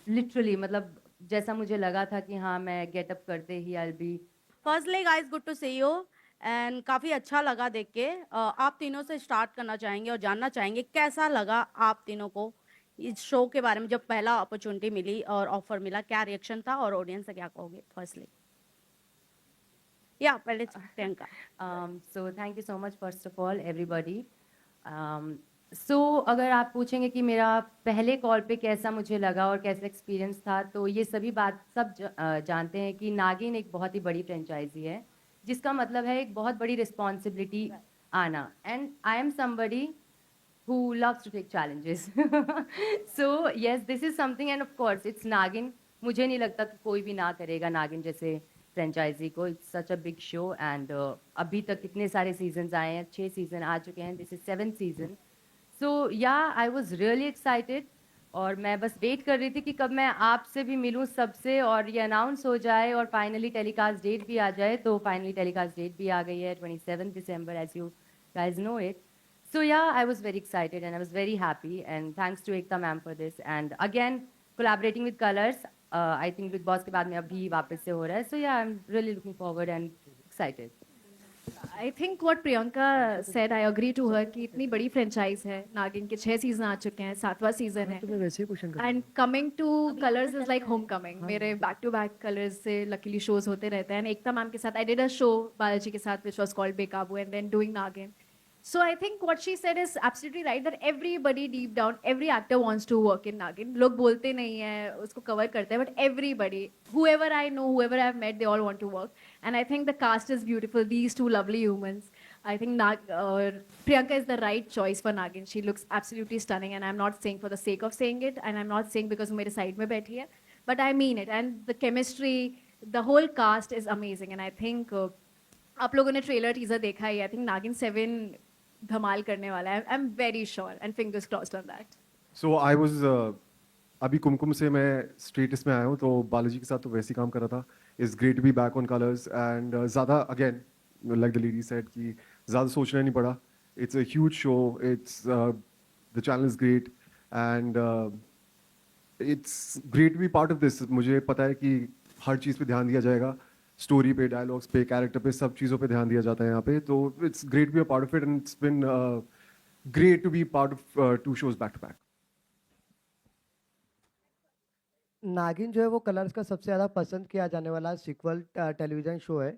Literally मतलब जैसा मुझे लगा था कि हाँ मैं गेटअप करते ही आई बी। Firstly guys good to see you and काफ़ी अच्छा लगा देख के। आप तीनों से स्टार्ट करना चाहेंगे और जानना चाहेंगे कैसा लगा आप तीनों को इस शो के बारे में, जब पहला अपॉर्चुनिटी मिली और ऑफर मिला, क्या रिएक्शन था और ऑडियंस से क्या कहोगे फर्स्टली? या पहले Priyanka. So thank you so much first of all everybody. So अगर आप पूछेंगे कि मेरा पहले कॉल पे कैसा मुझे लगा और कैसा एक्सपीरियंस था, तो ये सभी बात सब जानते हैं कि नागिन एक बहुत ही बड़ी फ्रेंचाइजी है, जिसका मतलब है एक बहुत बड़ी रिस्पॉन्सिबिलिटी आना। And I am somebody who loves to take challenges. So yes, this is something, and of course it's Nagin. मुझे नहीं लगता कि कोई भी ना करेगा नागिन जैसे फ्रेंचाइजी को। It's such a big show and अभी तक कितने सारे सीजन्स आए हैं, 6 सीजन आ चुके हैं, दिस इज 7th सीजन। सो या आई वॉज रियली एक्साइटेड और मैं बस वेट कर रही थी कि कब मैं आपसे भी मिलूं सबसे और ये अनाउंस हो जाए और फाइनली टेलीकास्ट डेट भी आ जाए। तो फाइनली टेलीकास्ट डेट भी आ गई है, 27 दिसंबर, as you guys know it. So yeah, I was very excited and I was very happy, and thanks to Ekta ma'am for this. And again, collaborating with Colors, I think Big Boss के बाद में अभी वापस से हो रहा है. So yeah, I'm really looking forward and excited. I think what Priyanka said, I agree to her कि इतनी बड़ी फ्रेंचाइज है नागिन के 6 सीजन आ चुके हैं, 7वां सीजन है। तो मैं वैसे ही क्वेश्चन कर and coming two colours is like home coming. मेरे बैक टू बैक कलर्स से लकीली शोज होते रहते हैं। एकता मैम के साथ I did a show Balaji के साथ विच वॉज कॉल्ड बेकाबू एंड देन डूइंग नागिन। So I think what she said is absolutely right that everybody deep down, every actor wants to work in Nagin. लोग बोलते नहीं है, उसको cover करते हैं, but everybody, whoever I know, whoever I've met, they all want to work. And I think the cast is beautiful. These two lovely humans. I think Priyanka is the right choice for Nagin. She looks absolutely stunning, and I'm not saying for the sake of saying it, and I'm not saying because वो मेरे side में बैठी है, but I mean it. And the chemistry, the whole cast is amazing, and I think आप लोगों ने trailer teaser देखा ही, I think नागिन 7 धमाल करने वाला है। I am very sure and fingers crossed on that. So I was अभी कुमकुम से मैं स्टेटस में आया हूँ, तो बालाजी के साथ तो वैसे ही काम कर रहा था। It's great to be back on Colors and ज़्यादा again like the lady said कि ज़्यादा सोचना नहीं पड़ा। It's a huge show, it's the channel is great and it's great to be part of this. मुझे पता है कि हर चीज़ पे ध्यान दिया जाएगा, स्टोरी पे, डायलॉग्स पे, कैरेक्टर पे, सब चीज़ों पे ध्यान दिया जाता है यहाँ पे। तो it's great to be a part of it and it's been great to be part of 2 shows back to back. नागिन जो है वो कलर्स का सबसे ज़्यादा पसंद किया जाने वाला सीक्वल टेलीविज़न शो है।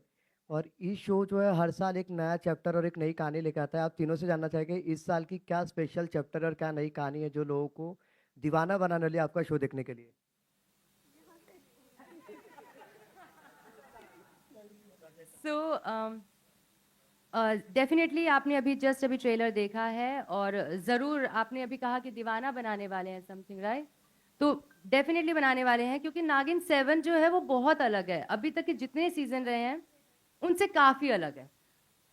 और इस शो जो है हर साल एक नया चैप्टर और एक नई कहानी लेकर आता है। आप तीनों से जानना चाहेंगे इस साल की क्या स्पेशल चैप्टर और क्या नई कहानी है जो लोगों को दीवाना बनाने वाली आपका शो देखने के लिए। सो डेफिनेटली आपने अभी जस्ट अभी ट्रेलर देखा है और ज़रूर आपने अभी कहा कि दीवाना बनाने वाले हैं समथिंग, राइट? तो डेफिनेटली बनाने वाले हैं, क्योंकि नागिन 7 जो है वो बहुत अलग है। अभी तक के जितने सीजन रहे हैं उनसे काफ़ी अलग है।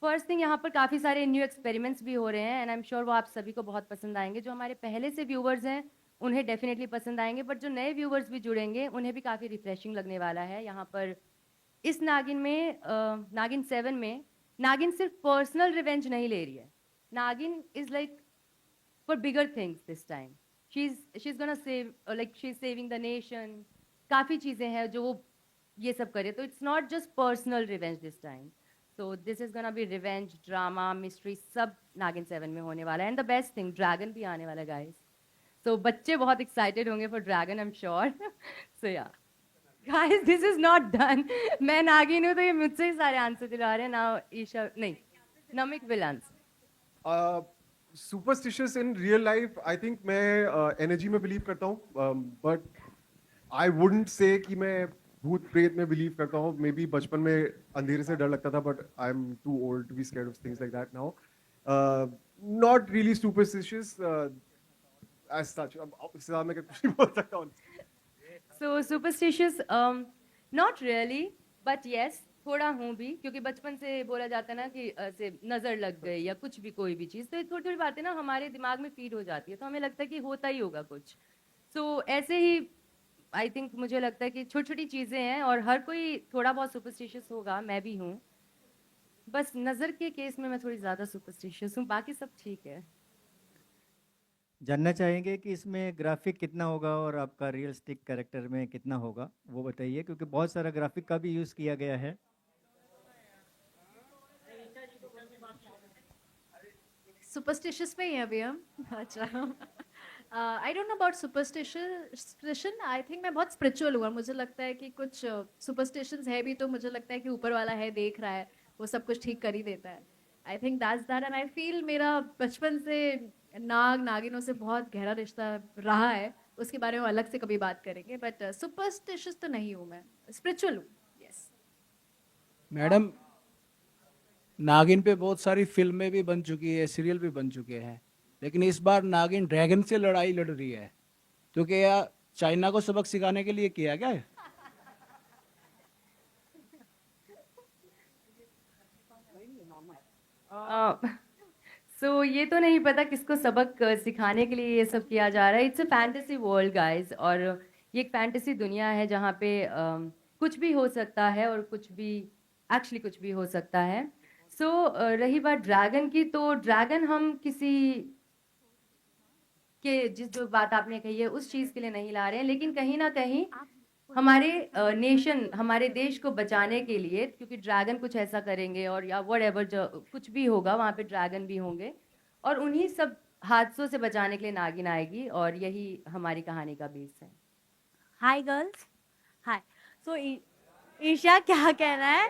फर्स्ट थिंग, यहाँ पर काफ़ी सारे न्यू एक्सपेरिमेंट्स भी हो रहे हैं एंड आई एम श्योर वो आप सभी को बहुत पसंद आएंगे। जो हमारे पहले से व्यूवर्स हैं उन्हें डेफिनेटली पसंद आएंगे, बट जो नए व्यूवर्स भी जुड़ेंगे उन्हें भी काफ़ी रिफ्रेशिंग लगने वाला है। यहाँ पर इस नागिन में नागिन 7 में नागिन सिर्फ पर्सनल रिवेंज नहीं ले रही है। नागिन is like for bigger things this time. She is gonna save, like she is saving the nation. काफ़ी चीज़ें हैं जो वो ये सब करे, तो it's not just personal revenge this time. So this is gonna be revenge, drama, mystery, सब नागिन 7 में होने वाला है। And the best thing, dragon भी आने वाला है गाइस। सो बच्चे बहुत एक्साइटेड होंगे for dragon, I am sure. So yeah guys, this is not done. मैं नागिन हूँ तो ये मुझसे ही सारे आंसर दिला रहे हैं ना। ईशा नहीं, Namik will answer. Superstitious in real life, I think मैं एनर्जी में बिलीव करता हूँ, बट आई वुडंट से कि मैं भूत प्रेत में बिलीव करता हूँ। मे बी बचपन में अंधेरे से डर लगता था, but I am too old to be scared of things like that now. Not really superstitious as such. अब इससे ज़्यादा मैं कुछ नहीं बोल सकता हूँ। So superstitious not really, but yes थोड़ा हूँ भी, क्योंकि बचपन से बोला जाता है ना कि ऐसे नज़र लग गई या कुछ भी, कोई भी चीज़, तो थोड़ी थोड़ी बातें ना हमारे दिमाग में फीड हो जाती है, तो हमें लगता है कि होता ही होगा कुछ। सो ऐसे ही आई थिंक मुझे लगता है कि छोटी छोटी चीज़ें हैं और हर कोई थोड़ा बहुत सुपरस्टिशियस होगा, मैं भी हूँ। बस नज़र के केस में मैं थोड़ी ज़्यादा सुपरस्टिशियस हूँ, बाकी सब ठीक है। जानना चाहेंगे कि इसमें ग्राफिक कितना होगा और आपका रियलिस्टिक कैरेक्टर में कितना होगा, वो बताइए, क्योंकि बहुत सारा ग्राफिक का भी यूज़ किया गया है। सुपरस्टिशियस पे ही हैं अभी हम। अच्छा, I don't know about superstition. I think मैं बहुत स्पिरिचुअल हूँ और मुझे लगता है कि कुछ सुपरस्टिशंस है भी, तो मुझे लगता है कि ऊपर वाला है, देख रहा है, वो सब कुछ ठीक कर ही देता है। I think that's that, and I feel मेरा बचपन से नागिनों से बहुत गहरा रिश्ता रहा है। उसके बारे में अलग से कभी बात करेंगे, बट सुपरस्टिशियस तो नहीं हूँ मैं, स्पिरिचुअल हूँ। यस। मैडम, नागिन पे बहुत सारी फिल्में भी बन चुकी है, सीरियल भी बन चुके हैं, लेकिन इस बार नागिन ड्रैगन से लड़ाई लड़ रही है, तो क्या चाइना को सबक सिखाने के लिए किया क्या है? सो ये तो नहीं पता किसको सबक सिखाने के लिए ये सब किया जा रहा है। It's a fantasy world guys, और ये एक फैंटेसी दुनिया है जहाँ पे कुछ भी हो सकता है और कुछ भी एक्चुअली कुछ भी हो सकता है। सो रही बात ड्रैगन की, तो ड्रैगन हम किसी के जिस जो बात आपने कही है उस चीज़ के लिए नहीं ला रहे हैं, लेकिन कहीं ना कहीं हमारे नेशन, हमारे देश को बचाने के लिए, क्योंकि ड्रैगन कुछ ऐसा करेंगे और या व्हाटएवर जो कुछ भी होगा वहाँ पे ड्रैगन भी होंगे, और उन्हीं सब हादसों से बचाने के लिए नागिन आएगी, और यही हमारी कहानी का बेस है। हाय गर्ल्स, हाय। सो ईशा क्या कहना है?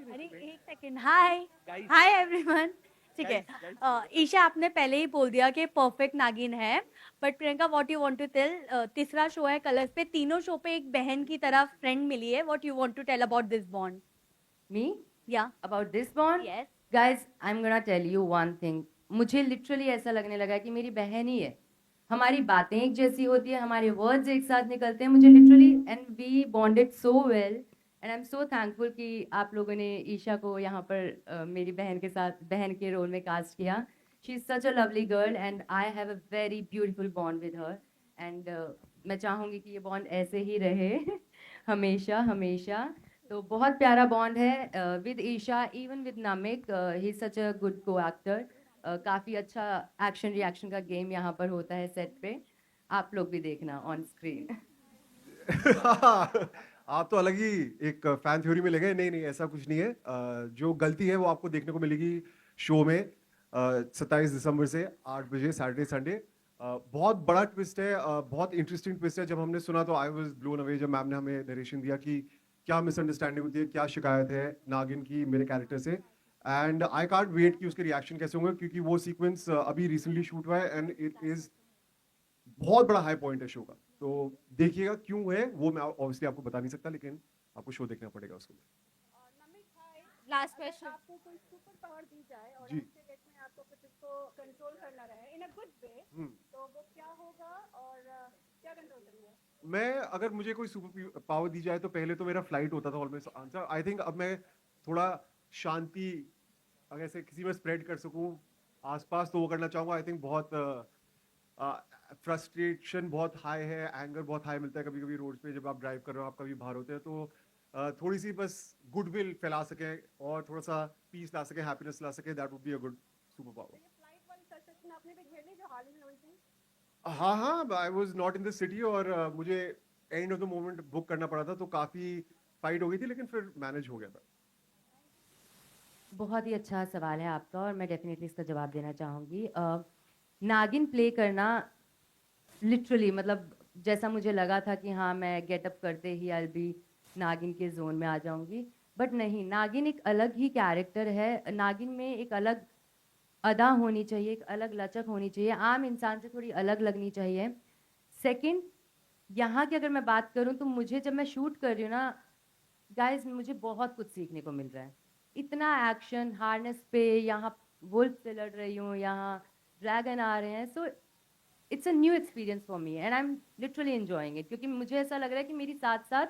अरे एक सेकंड। हाय, हाय एवरीवन। ठीक है, ईशा आपने पहले ही बोल दिया कि परफेक्ट नागिन है, but Priyanka what you want to tell? तीसरा शो है कलर्स पे, तीनों शो पे एक बहन की तरह फ्रेंड मिली है। What you want to tell about this bond? Me या about this bond, yes. Guys I am gonna tell you one thing. मुझे लिटरली ऐसा लगने लगा कि मेरी बहन ही है। हमारी बातें एक जैसी होती है, हमारे वर्ड्स एक साथ निकलते हैं, मुझे literally, and we bonded so well, and I am so thankful कि आप लोगों ने ईशा को यहाँ पर मेरी बहन के साथ, बहन के रोल में कास्ट किया। She is such a lovely girl and I have a very beautiful bond with her, and मैं चाहूँगी कि ये बॉन्ड ऐसे ही रहे हमेशा हमेशा। तो बहुत प्यारा बॉन्ड है with Isha, even with Namik. He is such a good coactor. काफ़ी अच्छा एक्शन रिएक्शन का गेम यहाँ पर होता है सेट पे, आप लोग भी देखना ऑन स्क्रीन। आप तो अलग ही एक फैन थ्योरी में ले गए। नहीं नहीं, ऐसा कुछ नहीं है। जो गलती है वो आपको देखने को मिलेगी शो में 27 दिसंबर से 8 बजे सैटरडे संडे। बहुत बड़ा ट्विस्ट है, बहुत इंटरेस्टिंग ट्विस्ट है। जब हमने सुना तो आई वाज ब्लोन अवे, जब मैम ने हमें नरेशन दिया कि क्या मिसअंडरस्टैंडिंग होती है, क्या शिकायत है नागिन की मेरे कैरेक्टर से। एंड आई कांट वेट कि उसके रिएक्शन कैसे होंगे, क्योंकि वो सीक्वेंस अभी रिसेंटली शूट हुआ है एंड इट इज बहुत बड़ा हाई पॉइंट है शो का। तो देखिएगा क्यों है वो मैं ऑब्वियसली आपको बता नहीं सकता, लेकिन आपको शो देखना पड़ेगा उसके लिए। Last question. आपको कोई सुपर पावर दी जाए और जी। आज के डेट में आपको कुछ इसको कंट्रोल करना रहे इन अ गुड वे, तो वो क्या होगा और क्या कंट्रोल करेंगे? मैं, अगर मुझे कोई सुपर पावर दी जाए तो पहले तो मेरा फ्लाइट होता था ऑलवेज आंसर। आई थिंक अब मैं थोड़ा शांति अगर ऐसे किसी में स्प्रेड कर सकूं आसपास, तो वो करना चाहूंगा। आई थिंक बहुत फ्रस्ट्रेशन बहुत हाई है, एंगर बहुत हाई मिलता है कभी कभी रोड पे जब आप ड्राइव कर रहे हो, आप कभी बाहर होते हैं, तो थोड़ी सी बस गुडविल फैला सके और थोड़ा सा पीस ला सके, हैप्पीनेस ला सके, that would be a good super power. ये फ्लाइट वाली सिचुएशन आपने भी झेली जो हाल ही में हुई थी? हाँ हाँ, I was not in the city और मुझे end of the moment book करना पड़ा था, तो काफी फाइट हो गई थी, लेकिन फिर मैनेज हो गया था। बहुत ही अच्छा सवाल है आपका, और मैं डेफिनेटली इसका जवाब देना चाहूँगी। नागिन प्ले करना लिटरली, मतलब जैसा मुझे लगा था कि हाँ मैं गेटअप करते ही आई बी नागिन के जोन में आ जाऊंगी, बट नहीं, नागिन एक अलग ही कैरेक्टर है। नागिन में एक अलग अदा होनी चाहिए, एक अलग लचक होनी चाहिए, आम इंसान से थोड़ी अलग लगनी चाहिए। सेकंड, यहाँ की अगर मैं बात करूँ तो मुझे, जब मैं शूट कर रही हूँ ना गाइस, मुझे बहुत कुछ सीखने को मिल रहा है। इतना एक्शन, हार्नेस पे, यहाँ वुल्फ से लड़ रही हूँ, यहाँ ड्रैगन आ रहे हैं। So it's a new experience for me and I am literally enjoying it, क्योंकि मुझे ऐसा लग रहा है कि मेरी साथ साथ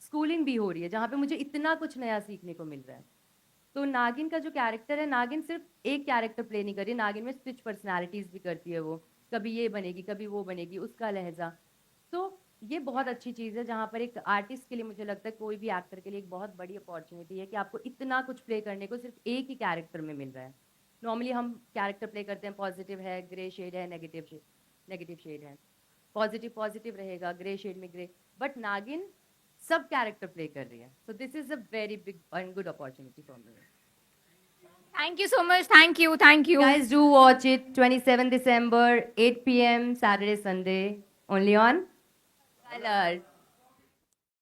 स्कूलिंग भी हो रही है, जहाँ पे मुझे इतना कुछ नया सीखने को मिल रहा है। तो नागिन का जो कैरेक्टर है, नागिन सिर्फ एक कैरेक्टर प्ले नहीं कर रही, नागिन में स्विच पर्सनालिटीज भी करती है वो, कभी ये बनेगी कभी वो बनेगी, उसका लहजा। तो ये बहुत अच्छी चीज़ है, जहाँ पर एक आर्टिस्ट के लिए मुझे लगता है, कोई भी एक्टर के लिए एक बहुत बड़ी अपॉर्चुनिटी है कि आपको इतना कुछ प्ले करने को सिर्फ एक ही कैरेक्टर में मिल रहा है। नॉर्मली हम कैरेक्टर प्ले करते हैं, पॉजिटिव है, ग्रे शेड है, नेगेटिव शेड है, पॉजिटिव रहेगा, ग्रे शेड में ग्रे, बट नागिन सब कैरेक्टर प्ले कर रही है. So this is a very big and good opportunity for me. Thank you so much. Thank you. Thank you. Guys, do watch it. 27 December, 8 p.m. Saturday, Sunday, only on Colors.